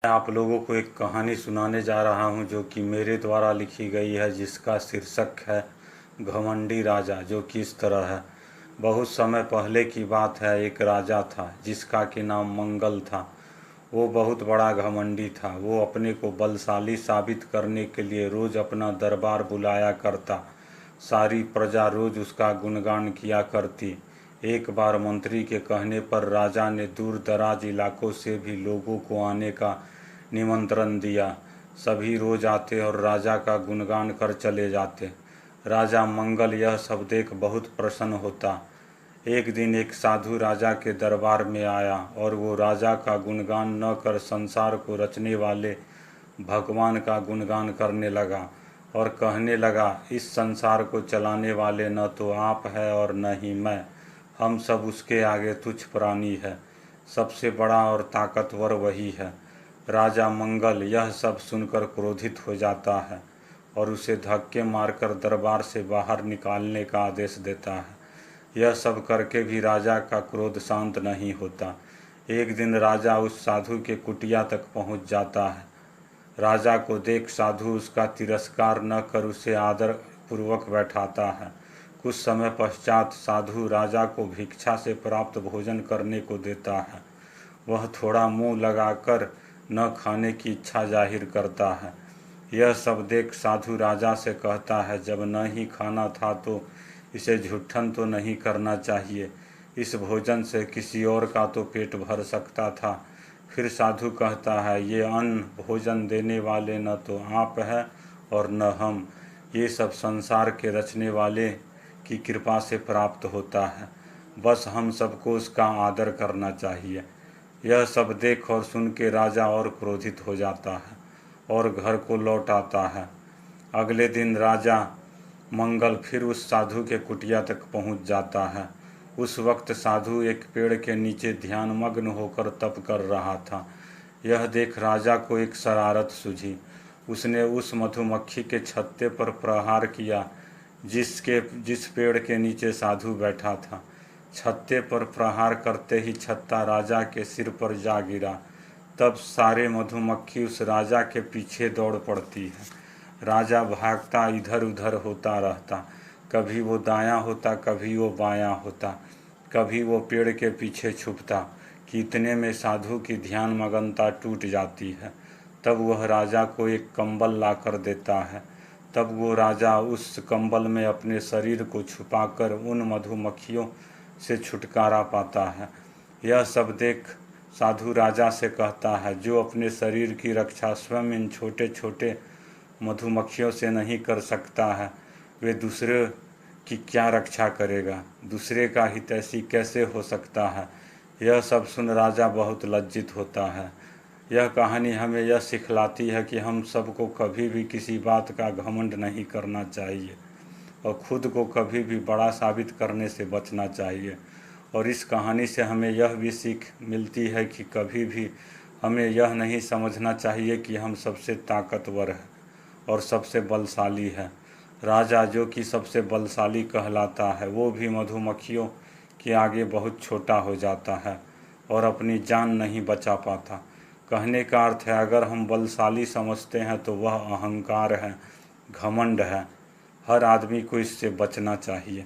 मैं आप लोगों को एक कहानी सुनाने जा रहा हूँ जो कि मेरे द्वारा लिखी गई है, जिसका शीर्षक है घमंडी राजा। जो कि इस तरह है। बहुत समय पहले की बात है। एक राजा था जिसका कि नाम मंगल था। वो बहुत बड़ा घमंडी था। वो अपने को बलशाली साबित करने के लिए रोज़ अपना दरबार बुलाया करता। सारी प्रजा रोज़ उसका गुणगान किया करती। एक बार मंत्री के कहने पर राजा ने दूर दराज इलाकों से भी लोगों को आने का निमंत्रण दिया। सभी रोज आते और राजा का गुणगान कर चले जाते। राजा मंगल यह सब देख बहुत प्रसन्न होता। एक दिन एक साधु राजा के दरबार में आया और वो राजा का गुणगान न कर संसार को रचने वाले भगवान का गुणगान करने लगा और कहने लगा, इस संसार को चलाने वाले न तो आप है और न ही मैं। हम सब उसके आगे तुच्छ प्राणी है। सबसे बड़ा और ताकतवर वही है। राजा मंगल यह सब सुनकर क्रोधित हो जाता है और उसे धक्के मारकर दरबार से बाहर निकालने का आदेश देता है। यह सब करके भी राजा का क्रोध शांत नहीं होता। एक दिन राजा उस साधु के कुटिया तक पहुंच जाता है। राजा को देख साधु उसका तिरस्कार न कर उसे आदर पूर्वक बैठाता है। कुछ समय पश्चात साधु राजा को भिक्षा से प्राप्त भोजन करने को देता है। वह थोड़ा मुंह लगाकर न खाने की इच्छा जाहिर करता है। यह सब देख साधु राजा से कहता है, जब न ही खाना था तो इसे झूठन तो नहीं करना चाहिए। इस भोजन से किसी और का तो पेट भर सकता था। फिर साधु कहता है, ये अन्न भोजन देने वाले न तो आप है और न हम। ये सब संसार के रचने वाले की कृपा से प्राप्त होता है। बस हम सबको उसका आदर करना चाहिए। यह सब देख और सुन के राजा और क्रोधित हो जाता है और घर को लौट आता है। अगले दिन राजा मंगल फिर उस साधु के कुटिया तक पहुंच जाता है। उस वक्त साधु एक पेड़ के नीचे ध्यानमग्न होकर तप कर रहा था। यह देख राजा को एक शरारत सूझी। उसने उस मधुमक्खी के छत्ते पर प्रहार किया जिस पेड़ के नीचे साधु बैठा था। छत्ते पर प्रहार करते ही छत्ता राजा के सिर पर जा गिरा। तब सारे मधुमक्खी उस राजा के पीछे दौड़ पड़ती है। राजा भागता इधर उधर होता रहता। कभी वो दायां होता, कभी वो बायां होता, कभी वो पेड़ के पीछे छुपता कि इतने में साधु की ध्यान मगनता टूट जाती है। तब वह राजा को एक कंबल ला कर देता है। तब वो राजा उस कंबल में अपने शरीर को छुपाकर उन मधुमक्खियों से छुटकारा पाता है। यह सब देख साधु राजा से कहता है, जो अपने शरीर की रक्षा स्वयं इन छोटे छोटे मधुमक्खियों से नहीं कर सकता है, वे दूसरे की क्या रक्षा करेगा। दूसरे का हित ऐसी कैसे हो सकता है। यह सब सुन राजा बहुत लज्जित होता है। यह कहानी हमें यह सिखलाती है कि हम सबको कभी भी किसी बात का घमंड नहीं करना चाहिए और खुद को कभी भी बड़ा साबित करने से बचना चाहिए। और इस कहानी से हमें यह भी सीख मिलती है कि कभी भी हमें यह नहीं समझना चाहिए कि हम सबसे ताकतवर हैं और सबसे बलशाली है। राजा जो कि सबसे बलशाली कहलाता है, वो भी मधुमक्खियों के आगे बहुत छोटा हो जाता है और अपनी जान नहीं बचा पाता। कहने का अर्थ है, अगर हम बलशाली समझते हैं तो वह अहंकार है, घमंड है। हर आदमी को इससे बचना चाहिए।